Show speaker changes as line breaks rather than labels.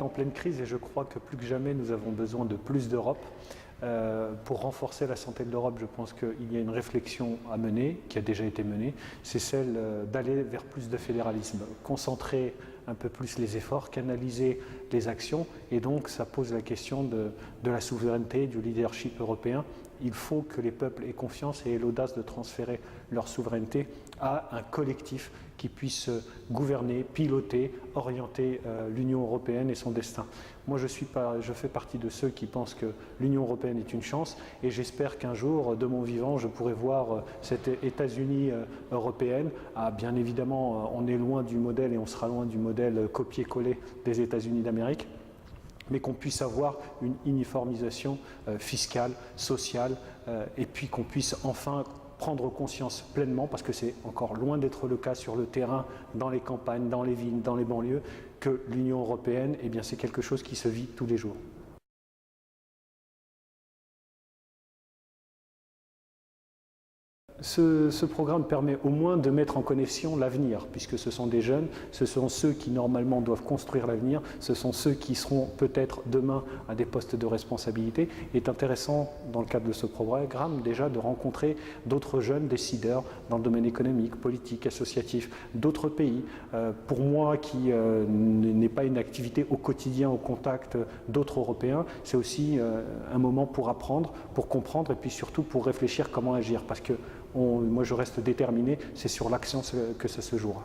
est en pleine crise et je crois que plus que jamais nous avons besoin de plus d'Europe. Pour renforcer la santé de l'Europe, je pense qu'il y a une réflexion à mener, qui a déjà été menée, c'est celle d'aller vers plus de fédéralisme, concentrer un peu plus les efforts, canaliser les actions, et donc ça pose la question de la souveraineté, du leadership européen. Il faut que les peuples aient confiance et aient l'audace de transférer leur souveraineté à un collectif qui puisse gouverner, piloter, orienter l'Union européenne et son destin. Moi, je fais partie de ceux qui pensent que l'Union européenne est une chance et j'espère qu'un jour, de mon vivant, je pourrai voir cette États-Unis européenne. Ah, bien évidemment, on est loin du modèle et on sera loin du modèle copier-coller des États-Unis d'Amérique, mais qu'on puisse avoir une uniformisation fiscale, sociale, et puis qu'on puisse enfin prendre conscience pleinement, parce que c'est encore loin d'être le cas sur le terrain, dans les campagnes, dans les villes, dans les banlieues, que l'Union européenne, eh bien, c'est quelque chose qui se vit tous les jours. Ce programme permet au moins de mettre en connexion l'avenir, puisque ce sont des jeunes, ce sont ceux qui normalement doivent construire l'avenir, ce sont ceux qui seront peut-être demain à des postes de responsabilité. Il est intéressant, dans le cadre de ce programme, déjà de rencontrer d'autres jeunes décideurs dans le domaine économique, politique, associatif, d'autres pays. Pour moi, qui n'ai pas une activité au quotidien, au contact d'autres Européens, c'est aussi un moment pour apprendre, pour comprendre et puis surtout pour réfléchir comment agir, parce que moi je reste déterminé, c'est sur l'action que ça se jouera.